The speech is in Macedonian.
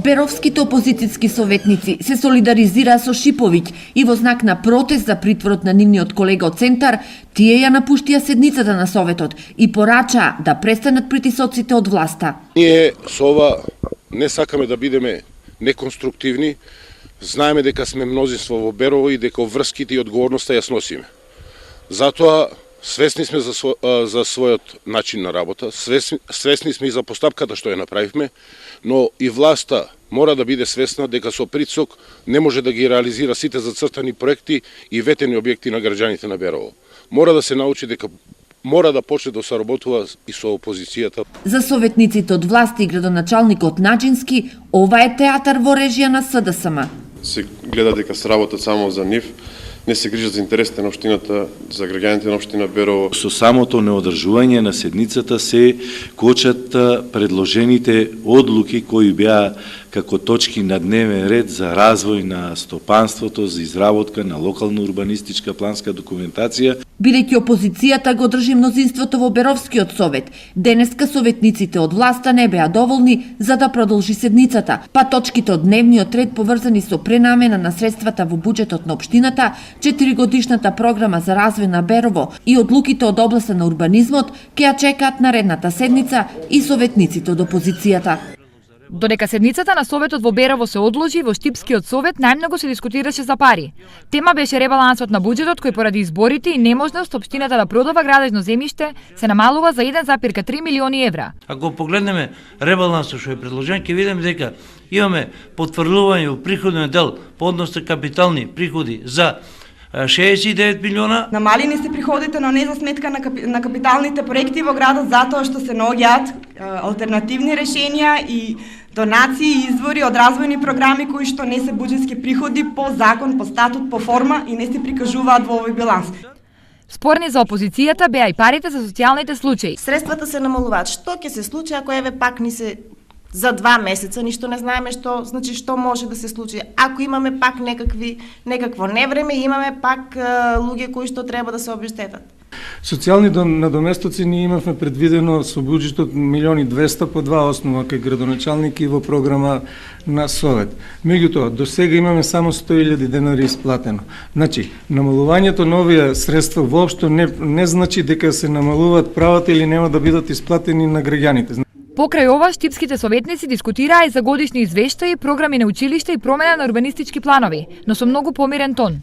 Беровските опозицијски советници се солидаризираа со Шиповиќ и во знак на протест за притворот на нивниот колега од Центар, тие ја напуштија седницата на Советот и порачаа да престанат притисоците од власта. Ние со ова не сакаме да бидеме неконструктивни, знаеме дека сме мнозинство во Берово и дека врските и одговорноста ја сносиме. Затоа свесни сме за својот начин на работа, свесни сме и за постапката што ја направивме, но и власта мора да биде свесна дека со притисок не може да ги реализира сите зацртани проекти и ветени објекти на граѓаните на Берово. Мора да се научи дека мора да почне да соработува и со опозицијата. За советниците од власта и градоначалникот Наџински, ова е театар во режија на СДСМ. Се гледа дека се работат само за нив, не се грижат за интересите на општината, за граѓаните на општина Берово. Со самото неодржување на седницата се кочат предложените одлуки кои беа како точки на дневен ред за развој на стопанството, за изработка на локална урбанистичка планска документација. Бидејќи опозицијата го држи мнозинството во Беровскиот совет, денеска советниците од власта не беа доволни за да продолжи седницата, па точките од дневниот ред поврзани со пренамена на средствата во буџетот на општината, 4-годишната програма за развој на Берово и одлуките од областа на урбанизмот ќе ја чекаат наредната седница и советниците од опозицијата. Додека седницата на Советот во Берово се одложи, во Штипскиот совет најмногу се дискутираше за пари. Тема беше ребалансот на буџетот кој поради изборите и неможност општината да продава градежно земјиште се намалува за 1,3 милиони евра. Ако погледнеме ребалансот што е предложен, ќе видиме дека имаме потврлување во приходниот дел по однос на капитални приходи за 69 милиона. Намалени се приходите, но не за сметка на капиталните проекти во градот, затоа што се наоѓаат алтернативни решенија и донации и извори од развојни програми кои што не се буџетски приходи по закон, по статут, по форма и не се прикажуваат во овој биланс. Спорни за опозицијата беа и парите за социјалните случаи. Средствата се намалуваат. Што ќе се случи ако еве пак ни се за 2 месеца ништо не знаеме што може да се случи. Ако имаме пак некакво невреме, имаме пак луѓе кои што треба да се обештетат. Социјални надоместоци ние имавме предвидено со буџетот 1.200.000 по 2 основа кај градоначалник и во програма на Совет. Меѓутоа, до сега имаме само 100.000 денари исплатено. Значи, намалувањето на овие средства воопшто не значи дека се намалуваат правата или нема да бидат исплатени на граѓаните. Покрај ова, штипските советници дискутираа и за годишни извештаи, програми на училишта и промена на урбанистички планови, но со многу помирен тон.